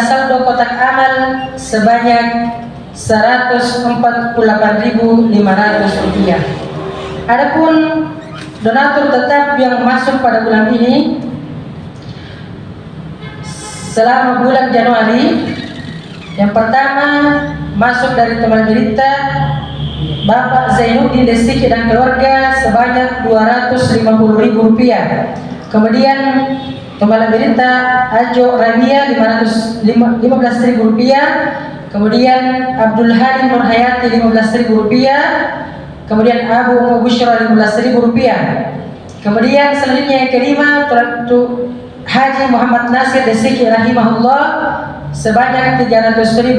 saldo kotak amal sebanyak Rp148.500. Adapun donatur tetap yang masuk pada bulan ini selama bulan Januari, yang pertama masuk dari teman berita Bapak Zainuddin Desiki dan keluarga sebanyak Rp250.000. Kemudian Kembali berita Ajo Rabia Rp15.000. Kemudian Abdul Halim Nurhayati Rp15.000. Kemudian Abu Mubushra Rp15.000. Kemudian selanjutnya yang kelima Haji Muhammad Nasir Desiki rahimahullah sebanyak Rp300.000.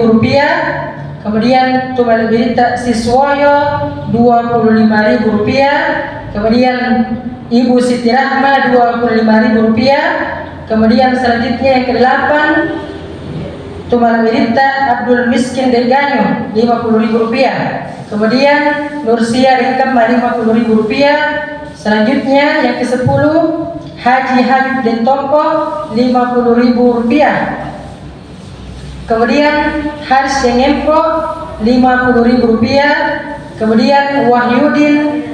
Kemudian kembali berita Siswoyo Rp25.000. Kemudian Ibu Siti Rahma Rp25.000. Kemudian selanjutnya yang ke-8 Tumal Berita Abdul Miskin Deganyo Rp50.000. Kemudian Nursia Rikam Rp50.000. Selanjutnya yang ke-10 Haji Habib Dentompo Rp50.000. Kemudian Haris Dengempo Rp50.000. Kemudian Wahyudin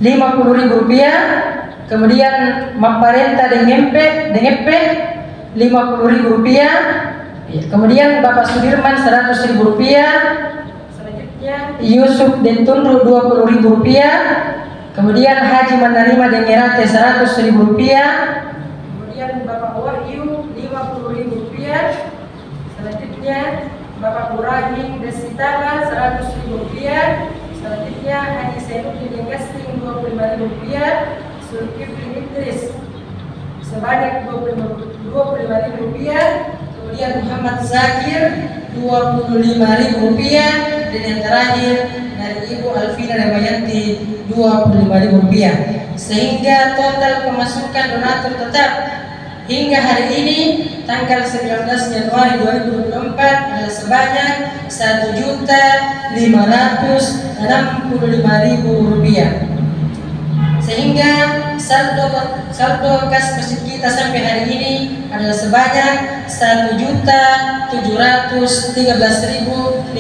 Rp50.000. Kemudian Mamparenta Dengepe Rp50.000. Kemudian Bapak Sudirman Rp100.000. Selanjutnya Yusuf Dentunru Rp20.000. Kemudian Haji Manarima Dengerate Rp100.000. Kemudian Bapak Wahyu Rp50.000. Selanjutnya Bapak Burahim Desitama Rp100.000. Selanjutnya Haji Zainuddin Degasting Rp25.000. Zulkifli Idris sebanyak Rp25.000. Kemudian Muhammad Zakir Rp25.000. Dan yang terakhir dari Ibu Alvina Remayanti Rp25.000. Sehingga total pemasukan donatur tetap hingga hari ini tanggal 19 Januari 2024 adalah sebanyak Rp1.565.000. Sehingga saldo kas masjid kita sampai hari ini adalah sebanyak Rp1.713.500.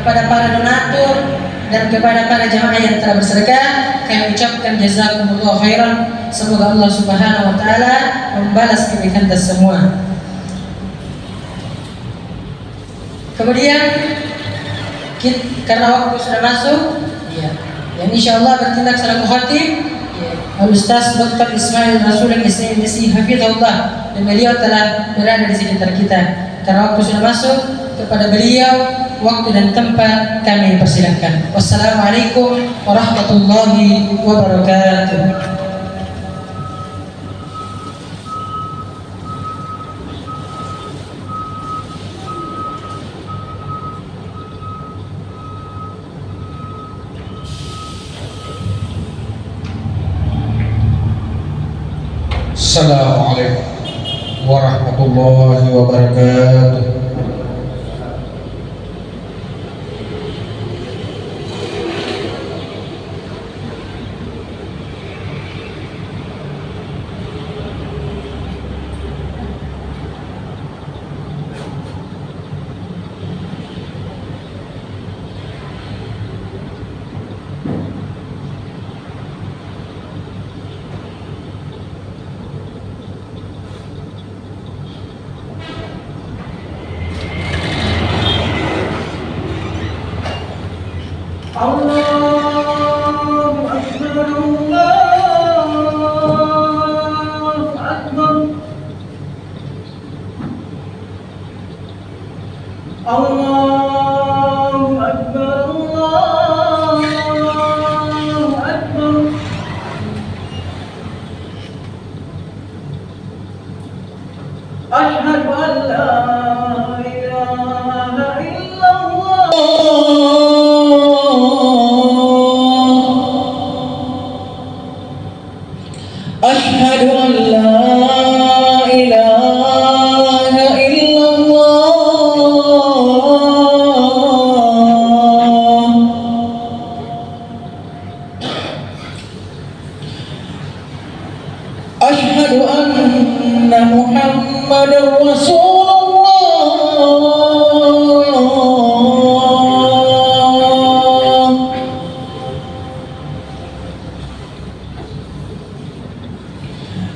Kepada para donatur dan kepada para jamaah yang telah bersedekah, kami ucapkan jazakumullah khairan. Semoga Allah Subhanahu wa taala membalas kebaikan kita semua. Kemudian karena waktu sudah masuk, yang insyaallah bertindak selaku khatib Al-Ustaz Dr. Ismail Rasul Al-Ismail Hafizahullah, dan beliau telah berada di sekitar kita. Karena waktu sudah masuk, kepada beliau waktu dan tempat kami persilahkan. Wassalamualaikum warahmatullahi wabarakatuh. Assalamualaikum warahmatullahi wabarakatuh. Muhammad Muhammadar Rasulullah.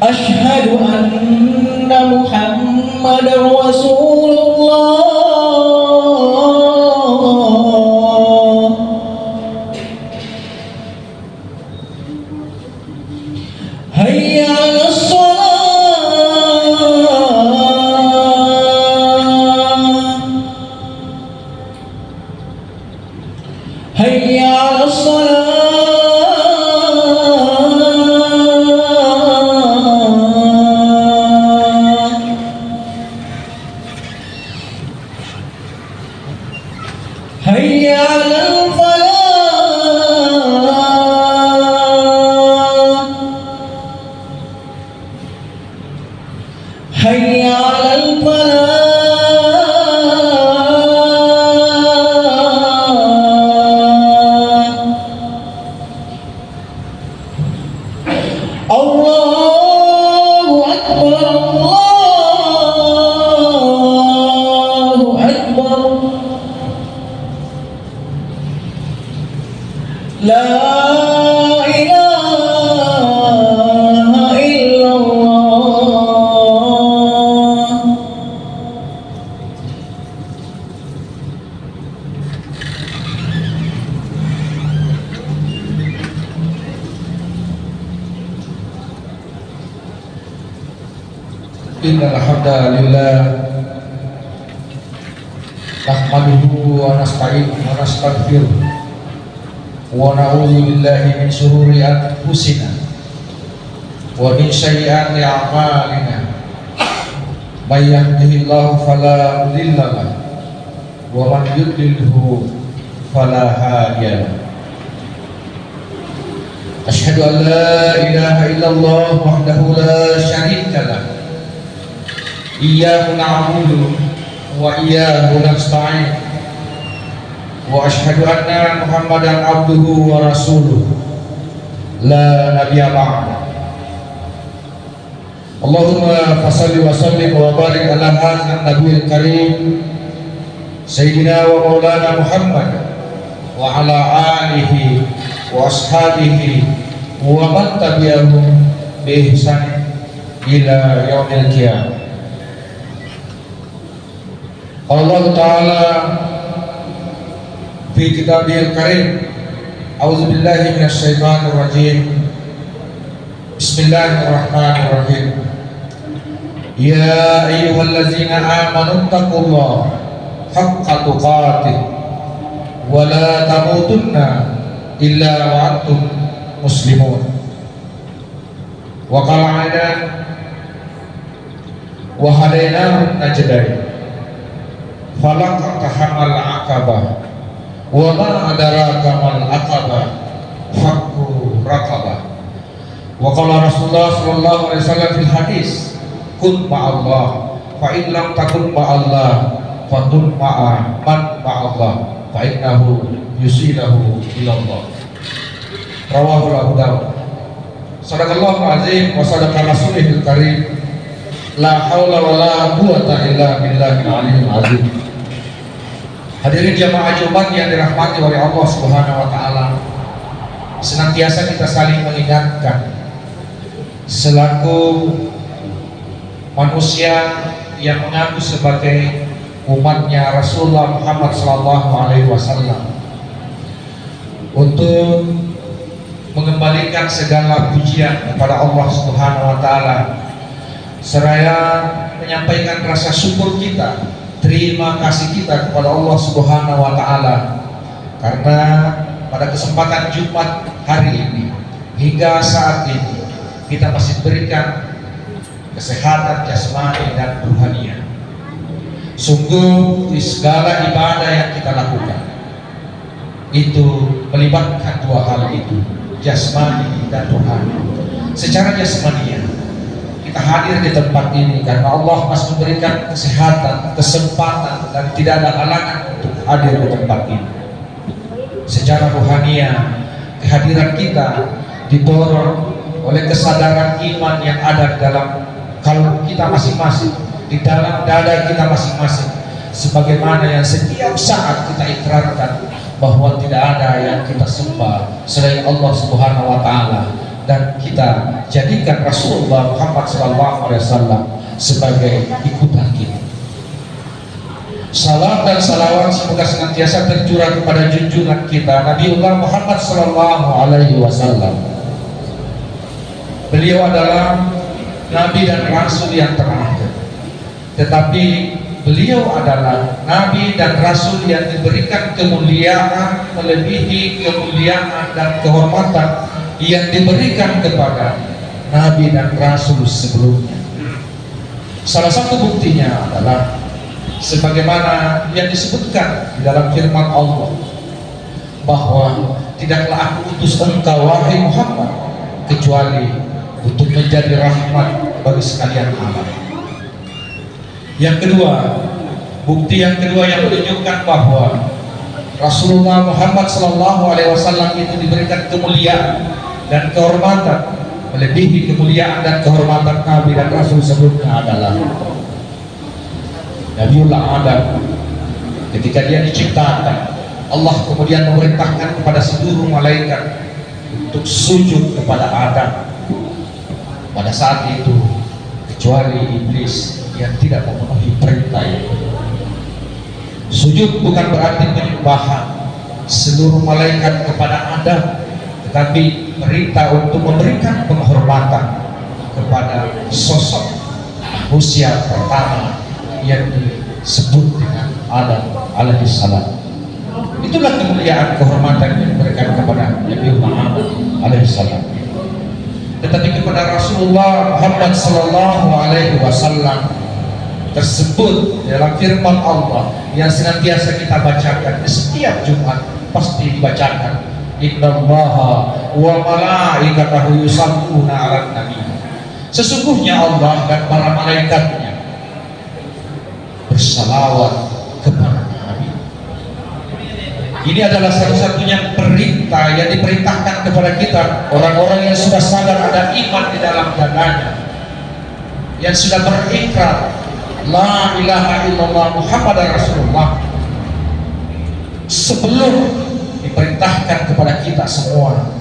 Asyhadu anna Muhammadar Rasulullah. Hayya 'alas shalah. Hayya 'alas shalah. Hayya 'alal falah. Hayya 'alal falah. Allahu akbar, Allahu akbar. La ilaha illallah. Innal hamdalillah nahmaduhu wa nasta'inuhu wa nastaghfiruh wa na'udzu billahi min shururi anfusina wa min sayyiati a'malina. May yahdihillahu fala mudilla lahu wa man yudlilhu fala hadiya lahu. Asyhadu an la ilaha illallah wahdahu la syarika lahu. Iyyahu na'budu wa iyyahu nasta'in. Wa asyhadu anna Muhammadan abduhu wa rasuluh la nabiyya ba'da. Allahumma fassalli wa sallim wa barik ala hadzal nabiyil karim sayyidina wa maulana Muhammad wa ala alihi wa ashabihi wa man tabi'ahum bi ihsan ila yaumil qiyamah. Allah Ta'ala fi kitabihil karim. A'udzu billahi minasy syaithanir rajim. Bismillahirrahmanirrahim. Ya ayyuhallazina amanu taqullaha haqqa tuqatih wa la tamutunna illa wa antum muslimun. Wa qala aidan wa hadainahu najdain falaqtahamal aqabah wa ma adraka mal aqabah fakku raqabah. Wa qala Rasulullah sallallahu alaihi wasallam fil hadis kun ma'allah fa in lam takun ma'allah fakun ma'a man ma'allah fa innahu yusilahu ilallah. Rawahu Abu Dawud. Sadaqallahu azim wa sadaqa rasulihil karim. La haula wa la quwata illa billahil aliyyil azim. Hadirin jamaah Jumat yang dirahmati oleh Allah Subhanahu wa taala, senantiasa kita saling mengingatkan selaku manusia yang mengaku sebagai umatnya Rasulullah Muhammad SAW untuk mengembalikan segala pujian kepada Allah Subhanahu wa taala, seraya menyampaikan rasa syukur kita, terima kasih kita kepada Allah Subhanahu wa taala karena pada kesempatan Jumat hari ini hingga saat ini kita masih berikan kesehatan jasmani dan rohania. Sungguh di segala ibadah yang kita lakukan itu melibatkan dua hal itu, jasmani dan rohani. Secara jasmani kita hadir di tempat ini karena Allah masih memberikan kesehatan, kesempatan, dan tidak ada halangan untuk hadir di tempat ini. Secara rohania, kehadiran kita didorong oleh kesadaran iman yang ada dalam kalau kita masing-masing, di dalam dada kita masing-masing, sebagaimana yang setiap saat kita ikrarkan bahwa tidak ada yang kita sembah selain Allah Subhanahu wa taala, dan kita jadikan Rasulullah Muhammad SAW sebagai ikutan kita. Salam dan salawat semoga senantiasa tercurah kepada junjungan kita Nabiullah Muhammad SAW. Beliau adalah Nabi dan Rasul yang terakhir, tetapi beliau adalah Nabi dan Rasul yang diberikan kemuliaan melebihi kemuliaan dan kehormatan yang diberikan kepada Nabi dan Rasul sebelumnya. Salah satu buktinya adalah sebagaimana yang disebutkan di dalam firman Allah, bahwa tidaklah aku utus engkau wahai Muhammad kecuali untuk menjadi rahmat bagi sekalian alam. Yang kedua, bukti yang kedua yang menunjukkan bahwa Rasulullah Muhammad SAW itu diberikan kemuliaan dan kehormatan melebihi kemuliaan dan kehormatan Nabi dan Rasul sebelumnya adalah Nabiullah Adam. Ketika dia diciptakan, Allah kemudian memerintahkan kepada seluruh malaikat untuk sujud kepada Adam. Pada saat itu, kecuali iblis yang tidak memenuhi perintah itu. Sujud bukan berarti penyembahan seluruh malaikat kepada Adam, tetapi perintah untuk memberikan penghormatan kepada sosok manusia pertama yang disebut dengan Adam alaihissalam. Itulah kemuliaan kehormatan yang diberikan kepada Nabi Muhammad alaihissalam. Tetapi kepada Rasulullah Muhammad SAW tersebut dalam firman Allah yang senantiasa kita bacakan di setiap Jumat, pasti dibacakan, innallaha wa malaikatahu yusalluna 'alan nabi. Sesungguhnya Allah dan para malaikatnya bersalawat kepada Nabi. Ini adalah satu-satunya perintah yang diperintahkan kepada kita, orang-orang yang sudah sadar ada iman di dalam dadanya, yang sudah berikrar la ilaha illallah Muhammad Rasulullah, sebelum diperintahkan kepada kita semua,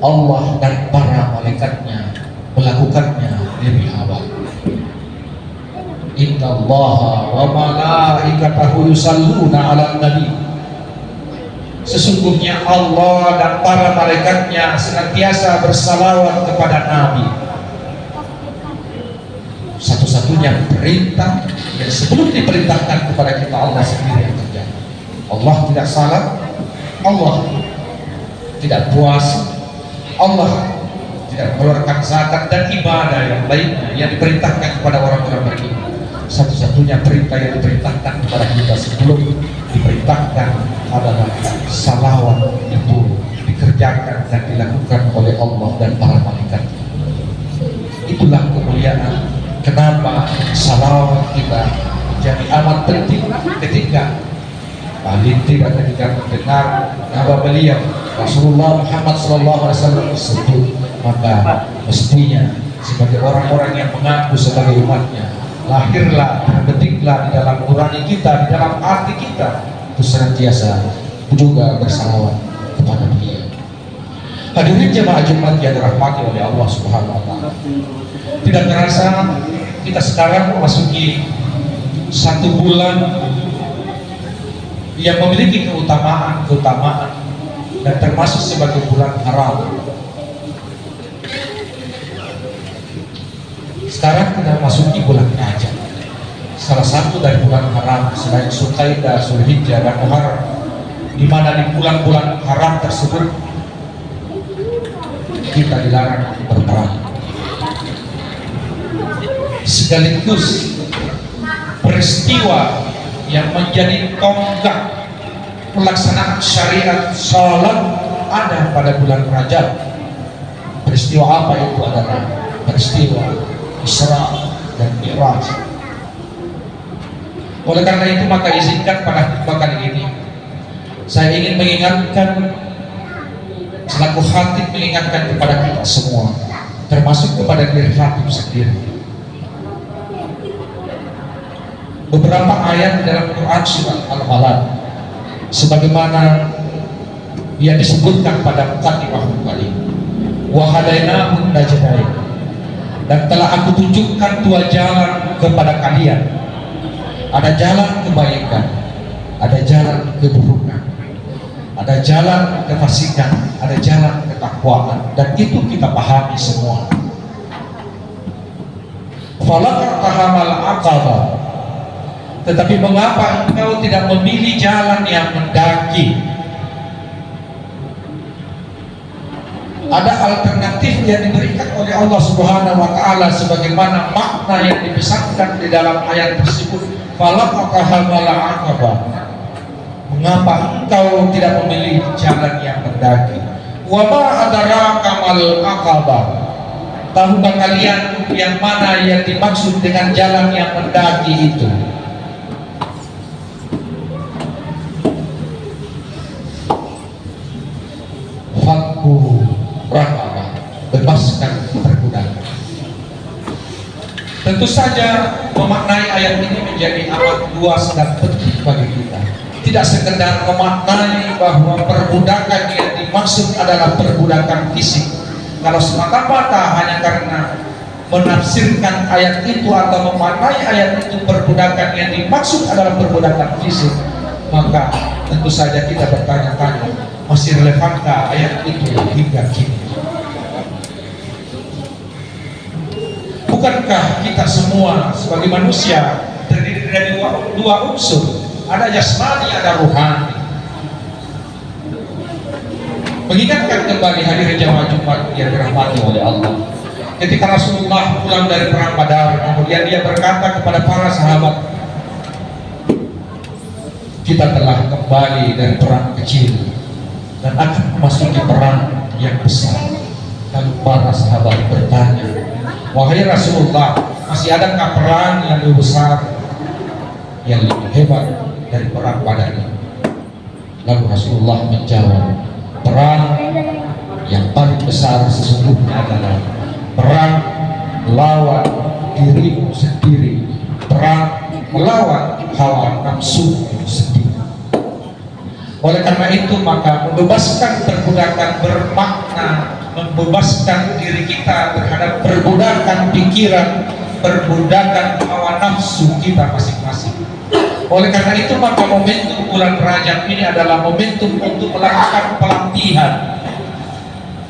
Allah dan para malaikatnya melakukannya lebih awal. Innallaha wa malaikatahu yusalluna 'alan nabi. Sesungguhnya Allah dan para malaikatnya senantiasa bersalawat kepada Nabi. Satu-satunya perintah yang sebelum diperintahkan kepada kita, Allah sendiri yang terjadi. Allah tidak salat, Allah tidak puasa, Allah tidak mengeluarkan zakat dan ibadah yang lainnya yang diperintahkan kepada orang-orang beriman. Satu-satunya perintah yang diperintahkan kepada kita sebelum diperintahkan adalah salawat itu dikerjakan dan dilakukan oleh Allah dan para malaikat. Itulah kemuliaan. Kenapa salawat kita jadi amat penting ketika paling tidak ketika mendengar nama beliau Rasulullah Muhammad SAW tersebut, maka mestinya sebagai orang-orang yang mengaku sebagai umatnya, lahirlah, terbetiklah di dalam nurani kita, di dalam hati kita, itu senantiasa juga bersalawat kepada beliau. Hadirin jemaah Jumat yang dirahmati oleh Allah Subhanahu wa taala. Tidak terasa kita sekarang memasuki satu bulan yang memiliki keutamaan dan termasuk sebagai bulan haram. Sekarang kita memasuki bulan Rajab, salah satu dari bulan haram selain Zulqa'dah, Zulhijjah dan Muharram, di mana di bulan-bulan haram tersebut kita dilarang berperang. Sekaligus peristiwa yang menjadi tonggak pelaksanaan syariat salat ada pada bulan Rajab. Peristiwa apa itu? Adalah peristiwa Isra dan Mi'raj. Oleh karena itu, maka izinkan pada khutbah kali ini saya ingin mengingatkan, selaku khatib mengingatkan kepada kita semua, termasuk kepada diri khatib sendiri, beberapa ayat dalam Quran surat Al-Balad sebagaimana yang disebutkan pada Muqaddimah kali, wa hadainahu najdain, dan telah aku tunjukkan dua jalan kepada kalian, ada jalan kebaikan, ada jalan keburukan, ada jalan kefasikan, ada jalan ketakwaan, dan itu kita pahami semua. Falaqtahamal aqabah, tetapi mengapa engkau tidak memilih jalan yang mendaki? Ada alternatif yang diberikan oleh Allah Subhanahu wa taala sebagaimana makna yang dipesankan di dalam ayat tersebut. Falaqtahamal aqabah, mengapa engkau tidak memilih jalan yang mendaki? Wa ma adraka mal aqabah, tahukah kalian yang mana yang dimaksud dengan jalan yang mendaki itu? Fakku raqabah, bebaskan perbudakan. Tentu saja memaknai ayat ini menjadi amat luas dan penting bagi kita. Tidak sekedar memaknai bahwa perbudakan yang dimaksud adalah perbudakan fisik. Kalau semata-mata hanya karena menafsirkan ayat itu atau memaknai ayat itu perbudakan yang dimaksud adalah perbudakan fisik, maka tentu saja kita bertanya-tanya, masih relevankah ayat itu hingga kini? Bukankah kita semua sebagai manusia terdiri dari dua unsur, ada jasmani, ada ruhani? Mengingatkan kembali hadirin jamaah Jumat yang dirahmati oleh Allah, ketika Rasulullah pulang dari perang Badar, kemudian dia berkata kepada para sahabat, kita telah kembali dari perang kecil dan akan memasuki perang yang besar. Lalu para sahabat bertanya, wahai Rasulullah, masih adakah perang yang lebih besar, yang lebih hebat dari perang Badar ini? Lalu Rasulullah menjawab, perang yang paling besar sesungguhnya adalah perang melawan dirimu sendiri, perang melawan hawa nafsu sendiri. Oleh karena itu maka membebaskan perbudakan bermakna membebaskan diri kita terhadap perbudakan pikiran, perbudakan hawa nafsu kita masing-masing. Oleh karena itu maka momentum bulan Rajab ini adalah momentum untuk melakukan pelatihan.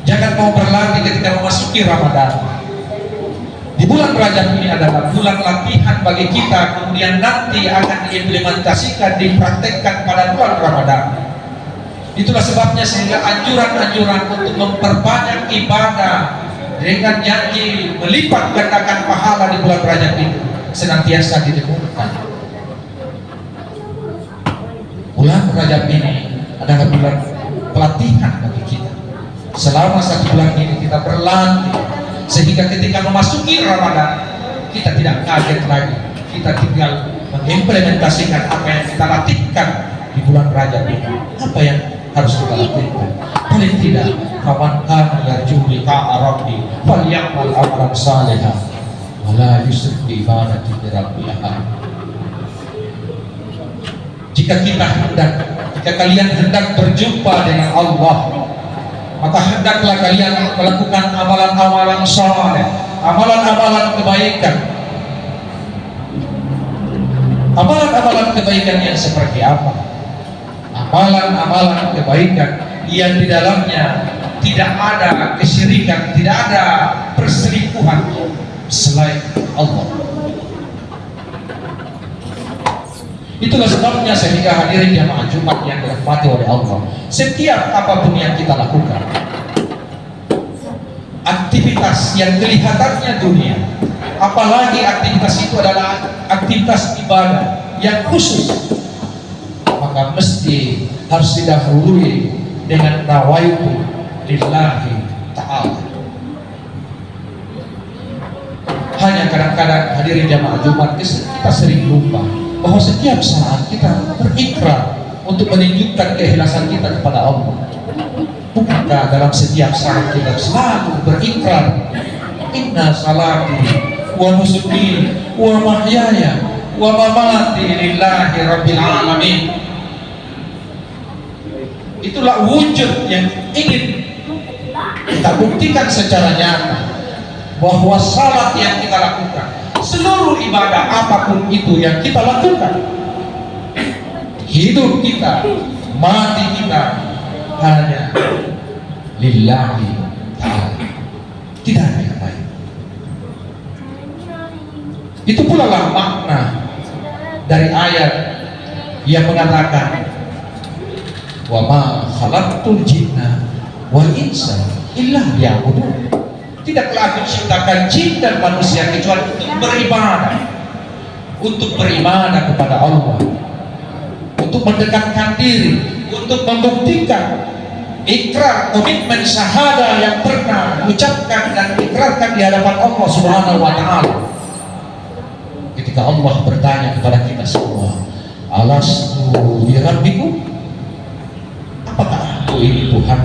Jangan mau berlatih ketika memasuki Ramadan. Di bulan Rajab ini adalah bulan latihan bagi kita, kemudian nanti akan diimplementasikan, dipraktekkan pada bulan Ramadan. Itulah sebabnya sehingga anjuran-anjuran untuk memperbanyak ibadah dengan janji melipat gandakan pahala di bulan Rajab itu senantiasa didengungkan. Bulan Rajab ini adalah bulan pelatihan bagi kita. Selama 1 bulan ini kita berlatih sehingga ketika memasuki Ramadan kita tidak kaget lagi, kita tinggal mengimplementasikan apa yang kita latihkan di bulan Rajab ini. Apa yang harus kita lakukan? Paling tidak, faman kana yarju liqa'a rabbi falyamal amalan salihan wa la yusyrik bi ibadati rabbih ahad. Jika kalian hendak berjumpa dengan Allah, maka hendaklah kalian melakukan amalan-amalan saleh, amalan-amalan kebaikan. Amalan-amalan kebaikan yang seperti apa? Amalan-amalan kebaikan yang di dalamnya tidak ada kesyirikan, tidak ada perselingkuhan selain Allah. Itulah sebabnya sehingga hadirin jamaah Jumat yang dirahmati oleh Allah, setiap apapun yang kita lakukan, aktivitas yang kelihatannya dunia, apalagi aktivitas itu adalah aktivitas ibadah yang khusus, maka mesti harus didahului dengan nawaitu lillahi ta'ala. Hanya kadang-kadang hadirin jamaah Jumat kita sering lupa bahwa setiap saat kita berikrar untuk menunjukkan keikhlasan kita kepada Allah. Bukankah dalam setiap saat kita selalu berikrar, inna salati wa nusuki wa mahyaya wa mamati lillahi rabbil alamin. Itulah wujud yang ingin kita buktikan secara nyata, bahwa salat yang kita lakukan, seluruh ibadah apapun itu yang kita lakukan, hidup kita, mati kita, hanya lillahi ta'ala, tidak ada yang lain. Itu pula lah makna dari ayat yang mengatakan wa ma khalaqtul jinna wal insa illa liya'budun. Tidaklah aku ciptakan jin dan manusia kecuali untuk beribadah kepada Allah, untuk mendekatkan diri, untuk membuktikan ikrar komitmen syahadah yang pernah ucapkan dan ikrarkan di hadapan Allah Subhanahu wa taala. Ketika Allah bertanya kepada kita semua, alastu birabbikum, apakah aku ini Tuhan?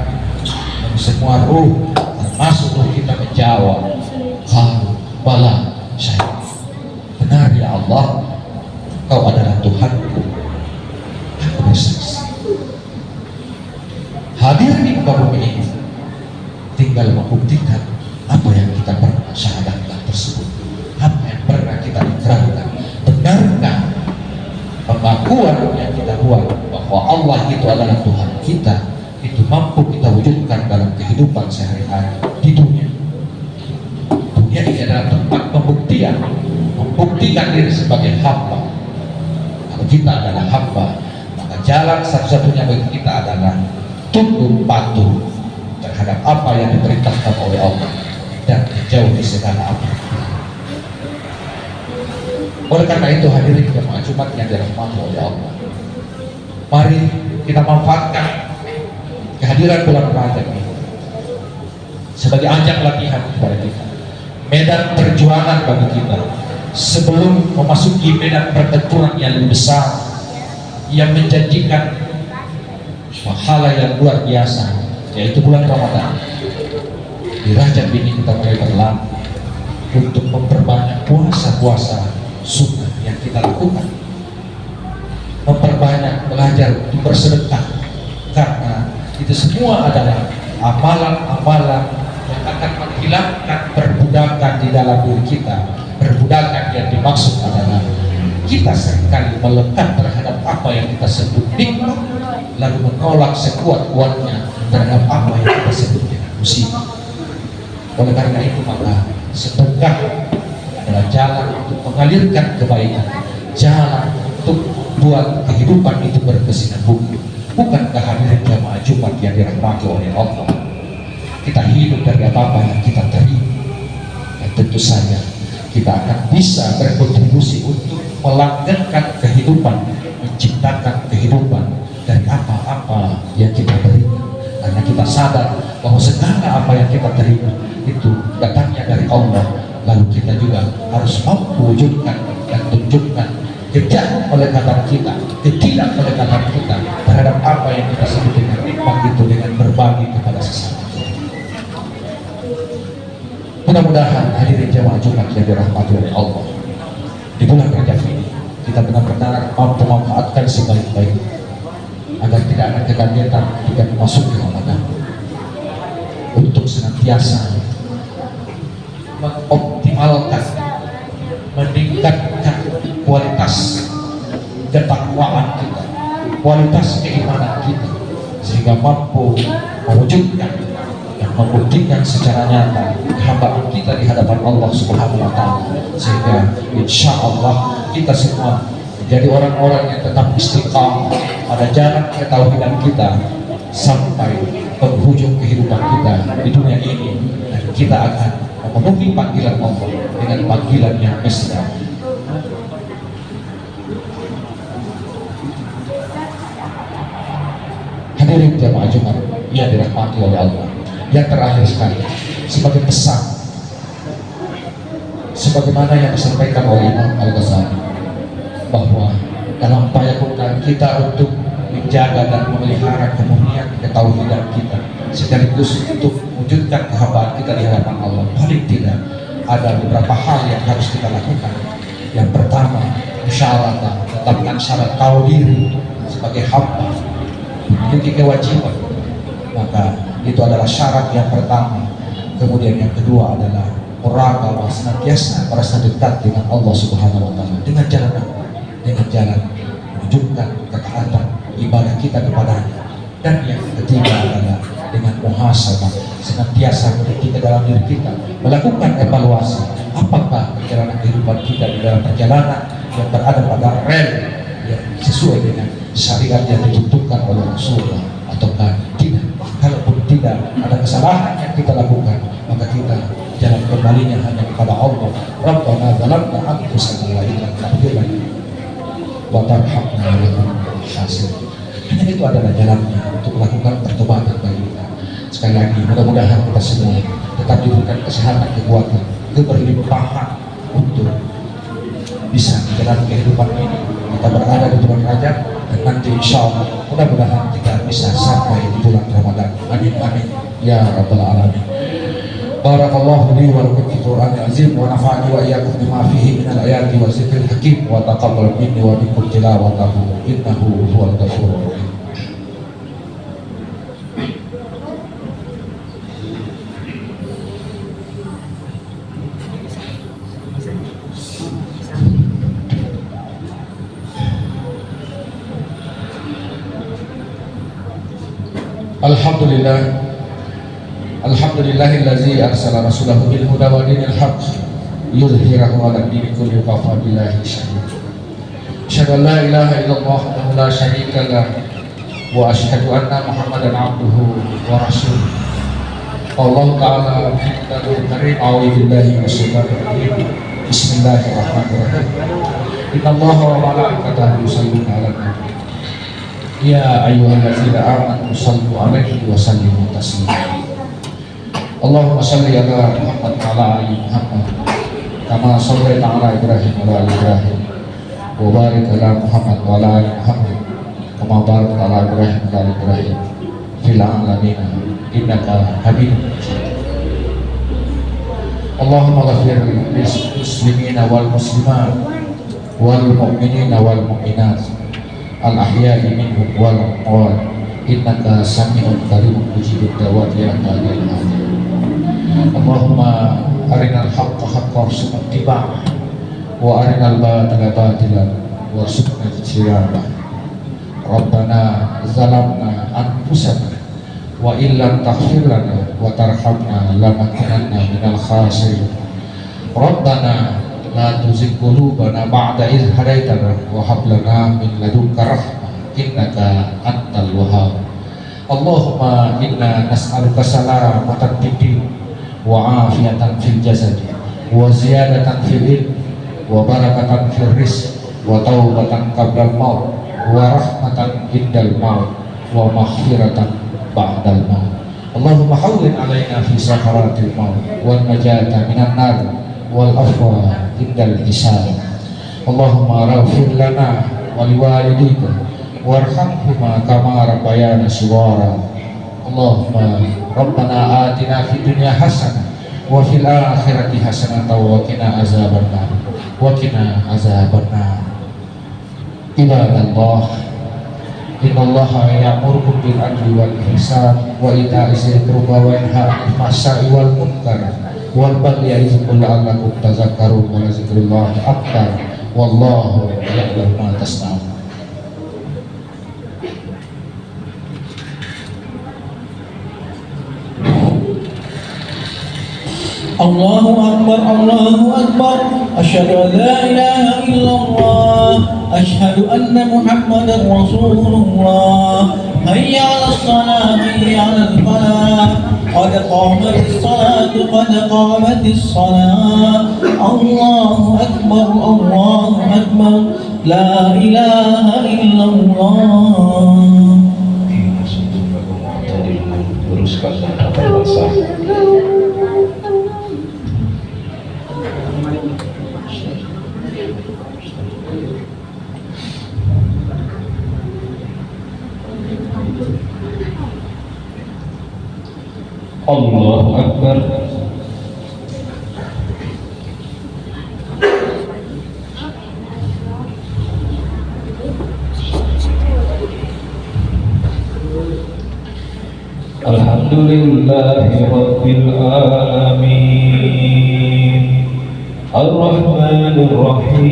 Dan semua ruh termasuk ruh kita menjawab, qalu bala syahid, benar ya Allah, Kau adalah Tuhanku, aku bersaksi. Hadir di muka bumi ini tinggal membuktikan apa yang kita pernah syahadatkan tersebut, apa yang pernah kita ikrarkan. Benarkah pengakuan yang kita buat bahwa Allah itu adalah Tuhan kita, itu mampu kita wujudkan dalam kehidupan sehari-hari di dunia. Dunia ini adalah tempat pembuktian, membuktikan diri sebagai hamba. Kalau kita adalah hamba, maka jalan satu-satunya bagi kita adalah tunduk patuh terhadap apa yang diperintahkan oleh Allah dan menjauhi segala apa. Oleh karena itu, hadirin jemaah Jumat yang dirahmati oleh Allah, mari kita manfaatkan kehadiran bulan Rajab ini sebagai ajang latihan kepada kita, medan perjuangan bagi kita sebelum memasuki medan pertempuran yang lebih besar, yang menjanjikan pahala yang luar biasa, yaitu bulan Ramadan. Di Rajab ini kita mulai berlatih untuk memperbanyak puasa-puasa sunnah yang kita lakukan, memperbanyak belajar untuk bersedekah, karena itu semua adalah amalan-amalan yang akan menghilangkan perbudakan di dalam diri kita. Perbudakan yang dimaksud adalah kita seringkali melekat terhadap apa yang kita sebut nikmat, lalu menolak sekuat-kuatnya terhadap apa yang kita sebut dengan musibah. Oleh karena itu, maka sedekah adalah jalan untuk mengalirkan kebaikan, jalan untuk buat kehidupan itu berkesinambungan. Bukankah hadirin jamaah Jumat yang dirahmati oleh Allah, kita hidup dari apa-apa yang kita terima, dan tentu saja kita akan bisa berkontribusi untuk melanggengkan kehidupan, menciptakan kehidupan dari apa-apa yang kita terima, karena kita sadar bahwa segala apa yang kita terima itu datangnya dari Allah. Lalu kita juga harus mampu wujudkan dan tunjukkan kejar oleh kata kita, ketidak oleh kata kita terhadap apa yang kita sebut dengan nikmat itu, dengan berbagi kepada sesama. Mudah-mudahan hadirin jemaah Jumat yang dirahmati oleh Allah, di bulan Rajab ini kita benar-benar mampu memanfaatkan sebaik-baiknya agar tidak ada kekagetan ketika memasuki Ramadan, untuk senantiasa mengoptimalkan, meningkatkan kualitas ketakwaan kita, kualitas keimanan kita, sehingga mampu mewujudkan dan membuktikan secara nyata kehambaan kita di hadapan Allah Subhanahu wa taala, sehingga insya Allah kita semua menjadi orang-orang yang tetap istiqamah pada jalan ketauhidan kita sampai penghujung kehidupan kita di dunia ini, dan kita akan memenuhi panggilan Allah dengan panggilan yang mesra. Hadirin jemaah Jumat yang dirahmati oleh Allah, yang terakhir sekali sebagai pesan, sebagaimana yang disampaikan oleh Imam Al-Ghazali, bahwa dalam upaya kita untuk menjaga dan memelihara kemurnian ketauhidan kita, sekaligus untuk mewujudkan kehambaan kita di hadapan Allah, paling tidak ada beberapa hal yang harus kita lakukan. Yang pertama, musyawarah, tetapkan syarat tahu diri sebagai hamba, memiliki kewajiban. Maka itu adalah syarat yang pertama. Kemudian yang kedua adalah muraqabah, senantiasa merasa dekat dengan Allah Subhanahu wa taala dengan jalan menunjukkan ketaatan ibadah kita kepadanya. Dan yang ketiga adalah dengan muhasabah, senantiasa meneliti ke dalam diri kita, melakukan evaluasi apakah perjalanan kehidupan kita di dalam perjalanan yang berada pada rel yang sesuai dengan syariat yang ditentukan oleh Rasulullah ataukah tidak. Kalaupun tidak ada kesalahan yang kita lakukan, maka kita jalan kembalinya hanya kepada Allah. Rabbana zalamna anfusana wa illam taghfir lana wa tarhamna lanakunanna khasirin. Hanya itu adalah jalannya untuk melakukan pertobatan bagi kita. Sekali lagi, mudah-mudahan kita semua tetap diberikan kesehatan, kekuatan, keberlimpahan untuk bisa menjalani kehidupan ini. Kita berada di bulan Rajab dan nanti insya Allah mudah-mudahan kita bisa sampai di bulan Ramadan. Amin amin ya rabbal alamin. Barakallahu li wa lakum fil Qur'anil azim wa nafa'ani wa iyyakum bima fihi minal ayati wa zikril hakim wa taqabbal minni wa minkum tilawatahu innahu huwal ghafurur rahim. Alhamdulillahillazi arsala rasulahu bil huda wa dinil haqq yudhhirahu 'ala dini kulli wa kafa billahi shahid. Asyhadu an la ilaha illallah wahdahu la syarika lah wa asyhadu anna Muhammadan 'abduhu wa rasuluh. Allah ta'ala kitabul karim, a'udzu billahi minasyaitonir rajim. Bismillahirrahmanirrahim. Innallaha wa malaikatahu yusholluna 'alan nabi. Ya ayyuhallazina amanu shallu 'alaihi wa sallimu taslima. Allahumma shalli ala Muhammad wa ala ali Muhammad kama shallaita ala Ibrahim wa ala ali Ibrahim wa barik ala Muhammad wa ala ali Muhammad kama barakta ala Ibrahim wa ala ali Ibrahim fil alamin innaka Hamidum Majid. Allahumma ghfir lil muslimina wal muslimat wal mu'minina wal mu'minat al ahya'i minhum wal amwat innaka sami'un qaribun mujibud da'wat ya qadir al. Allahumma arinal haqqa haqqan warzuqna ittiba'ah wa arinal batila batilan warzuqna ijtinabah. Rabbana zalamna anfusana wa illam taghfir lana wa tarhamna lanakunanna minal khasirin. Rabbana la tuzigh qulubana ba'da idh hadaitana wa hab lana min ladunka rahmah innaka antal wahhab. Allahumma inna nas'aluka salamatan fid din wa afiyatan fil jasad wa ziyadatan fil ilm wa barakatan fil rizq wa taubatan qabla al-maut wa rahmatan indal maut wa maghfiratan ba'dal maut. Allahumma hawwin alaina fi sakaratil maut wan najata minan nar wal afwa indal hisab. Allahumma raghfir lana wa liwalidayka warhamhuma kama rabbayana shighara. Allahumma rabbana atina fid dunya hasanah wa fil akhirati hasanah wa qina azabannar wa qina azabannar. Ibadallah, innallaha ya'murukum bil adli wal ihsan wa ita'i dzil qurba wa yanha 'anil fahsya'i wal munkar wal baghi ya'izukum la'allakum tadhakkarun wa lazikrullahi akbar wallahu ya'lamu ma tasna'un. الله أكبر الله أكبر أشهد أن لا إله إلا الله أشهد أن محمدا رسول الله حي على الصلاة حي على الفلاح قد قامت الصلاة قد قامت الصلاة الله أكبر الله أكبر لا إله إلا الله. Allahu Akbar. Alhamdulillahi Rabbil Alamin Ar-Rahmanir Rahim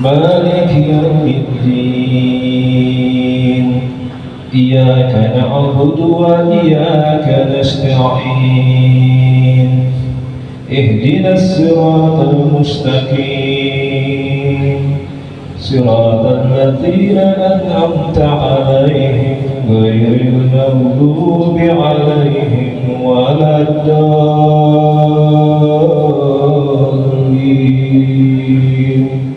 Maliki Yawmiddin Iyyaka na'budu wa iyyaka nasta'in Ihdinas siratal mustaqim Siratal ladzina an'amta 'alaihim ghairil maghdubi 'alaihim waladdallin.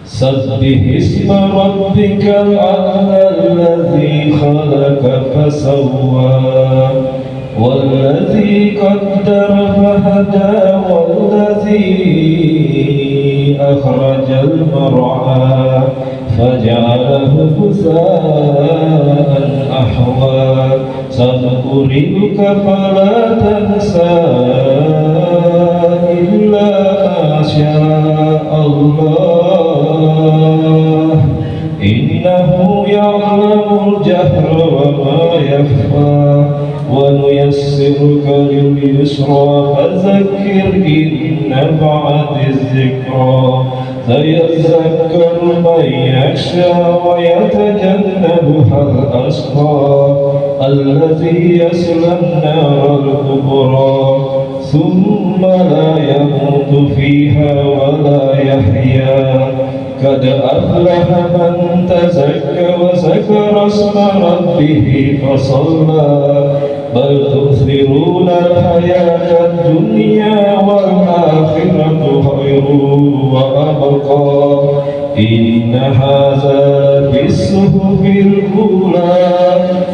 Sabbih isma rabbikal a'la alladzi khalaqa fasawwa والذي قدر فهدى والذي أخرج المرعى فجعله غثاء أحوى سنقرئك فلا تنسى إلا ما شاء الله إنه يعلم الجهر وما يخفى ونيسرك لليسرى فذكر إن نفعت الذكرى سيذكر من يخشى ويتجنبها الأشقى الذي يصلى النار الكبرى ثم لا يموت فيها ولا يحيا قد أفلح من تزكى وذكر اسم ربه فصلى بل تؤثرون الحياة الدنيا والآخرة خير وأبقى إن هذا في الصحف الأولى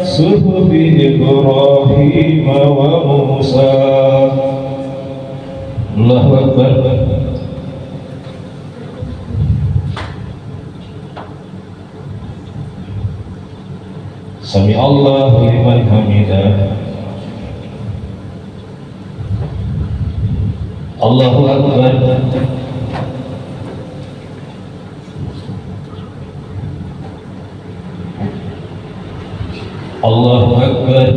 صحف إبراهيم وموسى. الله أكبر. Sami Allahu liman hamidah. Allahu Akbar. Allahu Akbar.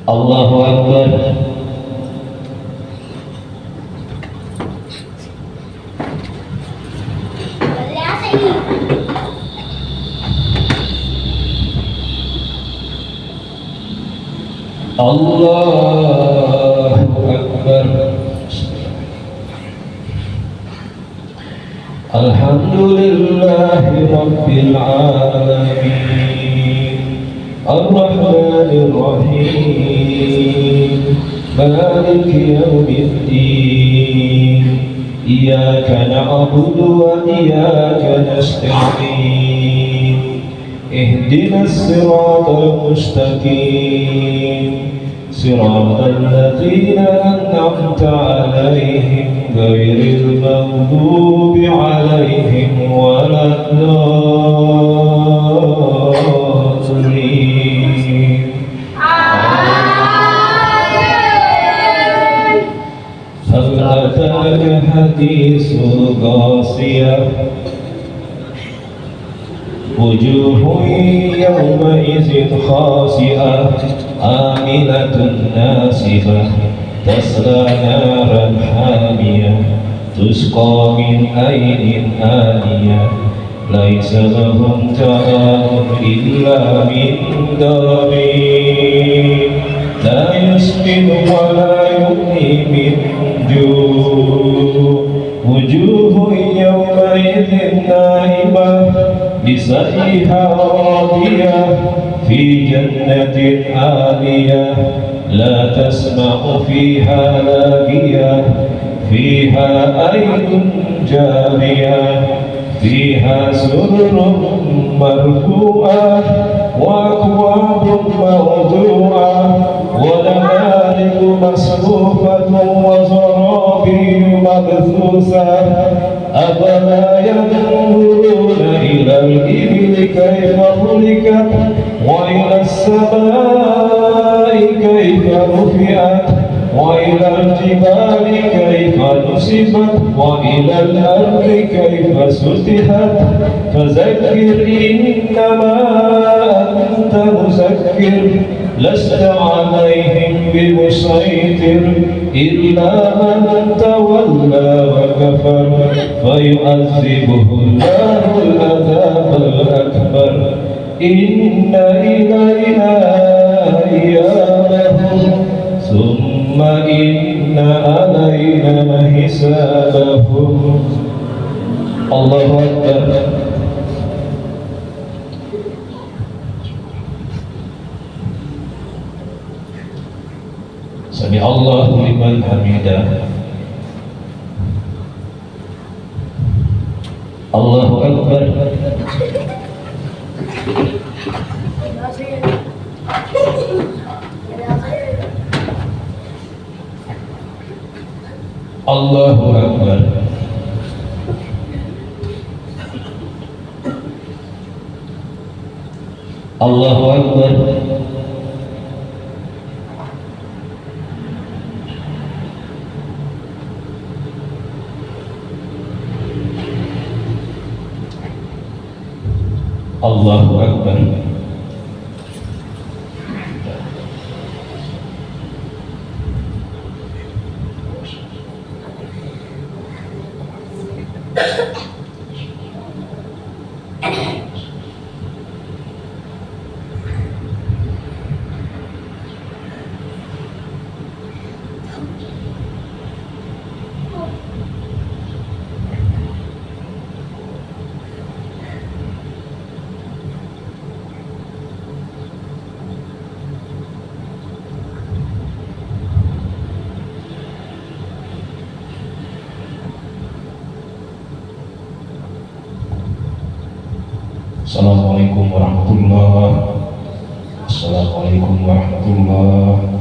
Allahu Akbar. Allahu Akbar. Alhamdulillahi Rabbil Alamin Ar-Rahmanir Rahim Maliki Yawmiddin Iyyaka na'budu wa iyyaka nasta'in Ihdinas siratal mustaqim Siratal ladzina an'amta 'alaihim ghairil maghdubi 'alaihim waladdallin. Hal ataka haditsul ghasiyah wujuhun yawma'izin khashi'ah aminatun nasibah tasla naran hamiyah tusqa min ainin aniyah laisa lahum ta'amun illa min dari la yusmin wa la yughni min ju' wujuhun yawma'izin naimah بسعيها راضية في جنة عالية لا تسمع فيها لاغية فيها عين جارية فيها سرر مرفوعة وأكواب موضوعة ونمارق مصفوفة وزرابي مبثوثة أفلا ينظرون إلى الإبل كيف خلقت وإلى السماء كيف وإلى الجبال كيف نصبت وإلى الأرض كيف سطحت فذكر إنما أنت مذكر لست عليهم بمسيطر إلا من تولى وكفر فيعذبه الله العذاب الأكبر إن إلينا إيابهم ثم إن علينا حسابهم. الله أكبر. سمع الله لمن حمده. الله أكبر. الله أكبر. الله أكبر. الله أكبر. Assalamualaikum warahmatullahi wabarakatuh. Assalamualaikum warahmatullahi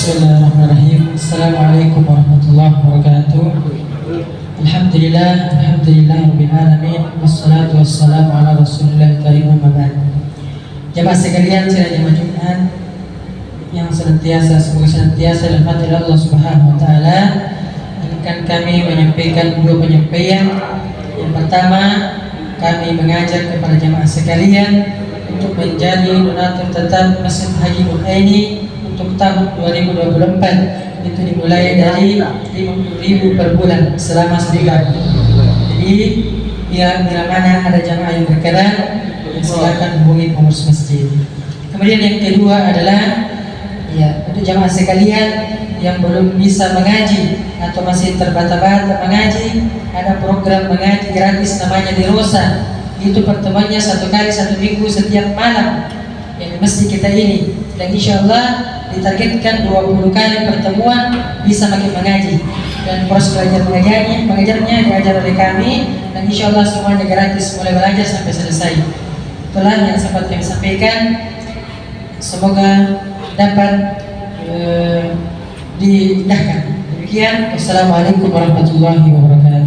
Bismillahirrahmanirrahim. Assalamualaikum warahmatullahi wabarakatuh. Alhamdulillah rabbil alamin. Wassalatu wassalamu ala Rasulillah karim amma ba'd. Jamaah sekalian, sidang jamaah Jumat yang semoga senantiasa dirahmati Allah Subhanahu wa taala. Izinkan kami menyampaikan dua penyampaian. Yang pertama, kami mengajak kepada jamaah sekalian untuk menjadi donatur tetap Masjid Haji Burhaini untuk tahun 2024. Itu dimulai dari 50.000 per bulan selama sebulan. Jadi bila mana ada jamaah yang berkenan, silakan hubungi pengurus masjid. Kemudian yang kedua adalah untuk jamaah sekalian yang belum bisa mengaji atau masih terbata-bata mengaji, ada program mengaji gratis namanya di Rosa. Itu pertemuannya 1 kali 1 minggu setiap malam yang di masjid kita ini, dan insya Allah ditargetkan 20 kali pertemuan bisa makin mengaji, dan proses mengajarnya diajar oleh kami, dan insya Allah semuanya gratis mulai belajar sampai selesai. Itulah yang sempat kami sampaikan, semoga dapat diindahkan. Demikian, wassalamualaikum warahmatullahi wabarakatuh.